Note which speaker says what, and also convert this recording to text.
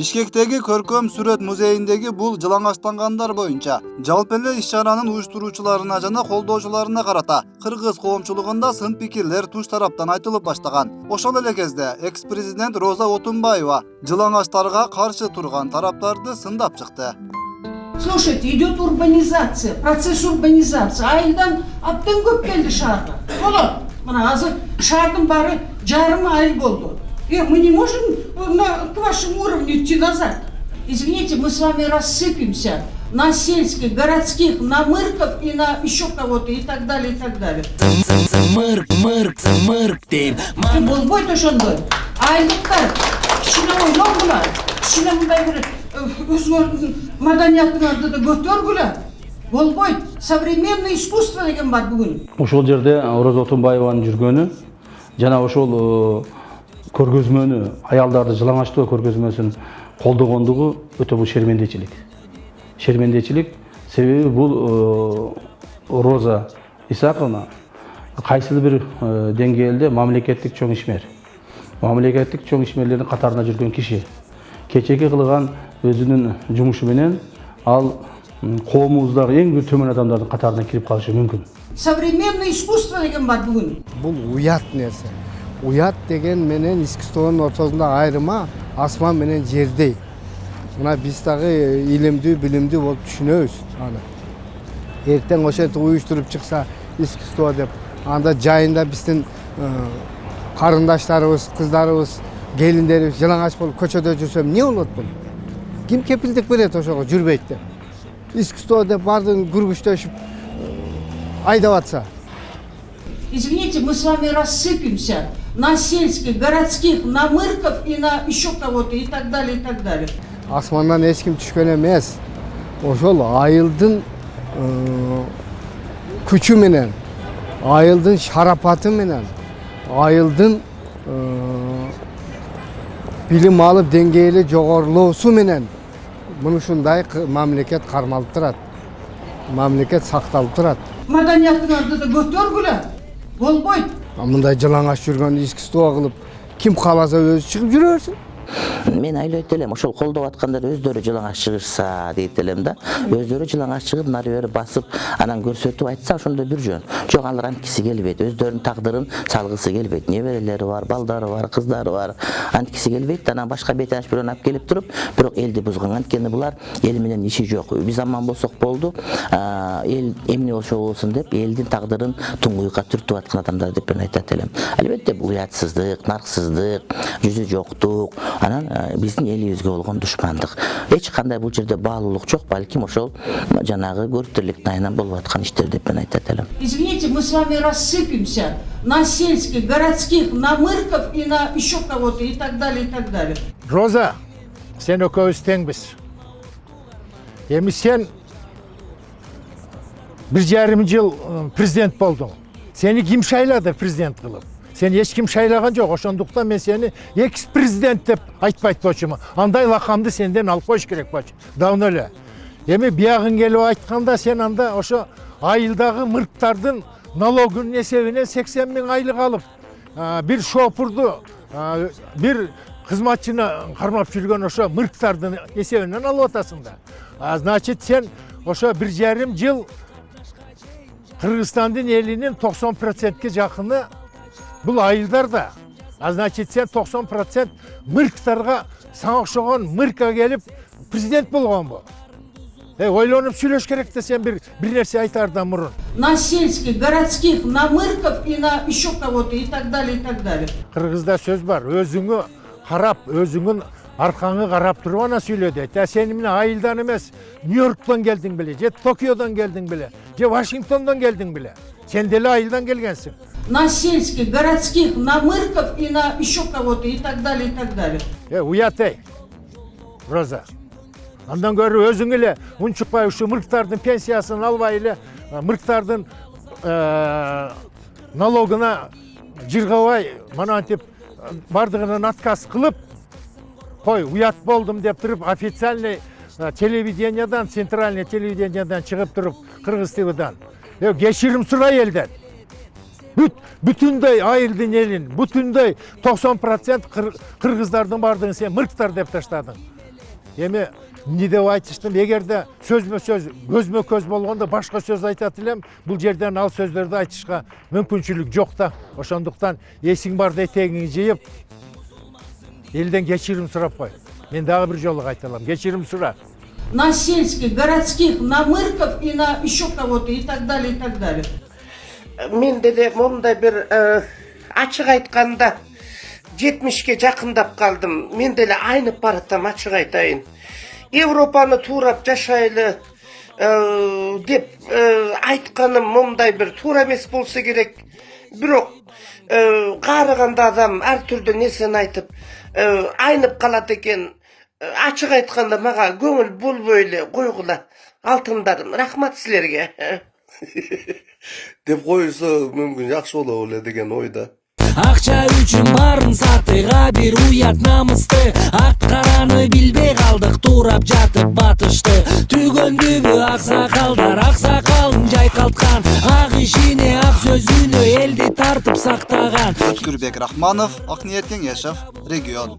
Speaker 1: Бишкектеги Көркөм сүрөт музейиндеги бул жылаңачтангандар боюнча жалпы эле иш-чаранын уюштуруучуларына жана колдоочуларына карата кыргыз коомчулугунда сын пикирлер туш тараптан айтылып баштаган. Ошол эле кезде экс-президент Роза Отунбаева жылаңачтарга каршы турган тараптарды сындап чыкты.
Speaker 2: Слушайте, идет урбанизация, процесс урбанизации. Айдан аптан көп келди шаарга. Болот. Мына азыр шаардын баары жарым ай болду. Мы не можем к вашему уровню идти назад. Извините, мы с вами рассыпемся на сельских, городских, на мырков и на еще кого-то и так далее, и так далее. Болбойт ошондой. Айлыктар, кичине ойлонгула, кичине мындай бир өзүңөрдүн маданиятыңарды да көтөргүлө. Болбойт. Современное искусство деген бар бүгүн.
Speaker 3: Ошол жерде Роза Отунбаеванын жүргөнү жана ошол көргөзмөнү, аялдарды жылаңачтоо көргөзмөсүн колдогондугу өтө бул шермендечилик. Шермендечилик себеби бул Роза Исаковна кайсыл бир деңгээлде мамлекеттик чоң ишмер. Мамлекеттик чоң ишмерлердин катарына жүргөн киши. Кечеги кылган өзүнүн жумушу менен ал коомубуздагы эң бир төмөн адамдардын катарына кирип калышы мүмкүн.
Speaker 2: Современное искусство деген бар бүгүн.
Speaker 4: Бул уят нерсе. Уят деген менен искусствонун ортосунда айрыма асман менен жердей. Мына биз дагы илимдүү, билимдүү болуп түшүнөбүз аны. Эртең ошентип уюштуруп чыкса искусство деп, анда жайында биздин карындаштарыбыз, кыздарыбыз, келиндерибиз жылаңач болуп көчөдө жүрсөм эмне болот бул? Ким кепилдик берет ошого жүрбөйт деп? Искусство деп бардын күргүчтөшүп айдап атса.
Speaker 2: Извините, мы с вами рассыпемся на сельских, городских, на мырков и на еще кого-то и так далее, и так далее.
Speaker 4: Асмандан эч ким түшкөн эмес. Ошол айылдын күчү менен, айылдын шарапаты менен, айылдын билим алып деңгээли жогорулоосу менен мынушундай мамлекет кармалып турат. Мамлекет сакталып турат.
Speaker 2: Маданиятыңарды да көтөргүлө. Болбойт.
Speaker 4: Мындай жылаңач жүргөн искусство кылып, ким кааласа өзү чыгып жүрө берсин.
Speaker 5: Мен ойлойт элем, ошол колдоп аткандар өздөрү жылаңач чыгышса дейт элем да. Өздөрү жылаңач чыгып, нары бери басып, анан көрсөтүп айтса ошондо бир жөн. Жок, алар анткиси келбейт, өздөрүнүн тагдырын салгысы келбейт. Неберелери бар, балдары бар, кыздары бар. Анткиси келбейт, анан башка бетаныш бирөөнү алып келип туруп, бирок элди бузган. Анткени булар эл менен иши жок. Биз аман болсок болду. Эл эмне болсо болсун деп, элдин тагдырын туңгуйукка түртүп аткан адамдар деп мен айтат элем. Албетте бул уятсыздык, нарксыздык, жүзү жоктук. Анан биздин элибизге болгон душмандык. Эч кандай бул жерде баалуулук жок, балким ошол жанагы көрүптүрлүктүн айынан болуп аткан иштер деп мен айтат элем.
Speaker 2: Извините, мы с вами рассыпемся на сельских, городских, на мырков и на еще кого-то и так далее, и так далее.
Speaker 6: Роза, сен экөөбүз теңбиз. Эми сен 1,5 жыл президент болдуң. Сени ким шайлады президент кылып? Сен эч ким шайлаган жок, ошондуктан мен сени экс-президент деп айтпайт болчумун. Андай лакамды сенден алып коюш керек болчу. Давно эле. Эми биягың келип айтканда сен анда ошо айылдагы мырктардын налогунун эсебинен 80 000 айлык алып, бир шопурду, бир кызматчыны кармап жүргөн ошо мырктардын эсебинен алып атасың да. Значит, сен ошо 1,5 жыл Кыргызстандын элинин 90%ке жакыны бул айылдар да. Значит, сен 90% мырктарга, сага окшогон мырка келип президент болгонбу? Ойлонуп сүйлөш керек да сен бир нерсе айтаардан мурун.
Speaker 2: На сельских, городских, на мырков и на еще кого-то и так далее, и так далее.
Speaker 6: Кыргызда сөз бар, өзүңө карап, өзүңүн аркаңы карап туруп ана сүйлө дейт. Сен эмне айылдан эмес, Нью-Йорктон келдиң беле, же Токиодон келдиң беле, же Вашингтондон келдиң беле? Сен деле айылдан келгенсиң.
Speaker 2: На сельских, городских, на мырков и на еще кого-то и так далее, и так далее.
Speaker 6: Уят Роза. Андан көрү өзүң эле унчукпай ушу мырктардын пенсиясын албай эле, мырктардын налогуна жыргабай, манантип бардыгынан отказ кылып, кой, уят болдум деп туруп, официальный телевидениядан, центральный телевидениядан чыгып туруп, Кыргыз ТВдан. Кечирим сурай элден. Бүтүндөй айылдын элин, бүтүндөй 90% кыргыздардын бардыгын сен мырктар деп таштадың. Эми эмне деп айтыштым, эгерде сөзмө сөз, көзмө көз болгондо башка сөз айтат элем, бул жерден ал сөздөрдү айтышка мүмкүнчүлүк жок да. Ошондуктан эсиң барда этегиңди жыйып, элден кечирим сурап кой. Мен дагы бир жолу кайталам, кечирим сура.
Speaker 2: На сельских, городских, на мырков и на еще кого-то и так далее, и так далее.
Speaker 7: Мен деле мондай бир ачык айтканда 70ке жакындап калдым. Мен деле айнып баратам, ачык айтайын. Европаны туурап жашайлы деп айтканым мондай бир туура эмес болсо керек. Бирок каарыганда адам ар түрдүү нерсени айтып айнып калат экен. Ачык айтканда мага көңүл болбой эле койгула. Алтындарым, рахмат силерге. деп коюлса мүмкүн жакшы боло эле деген ойда.
Speaker 8: Акча үчүн барын сатыга бир уят намысты, ак караны билбей калдык, туурап жатып батышты. Түгөндүбү аксакалдар, аксакалын жайкалткан, ак ишине ак сөзүнө элди тартып сактаган.
Speaker 1: Өткүрбек Рахманов, Акниет Кеңешев, Регион.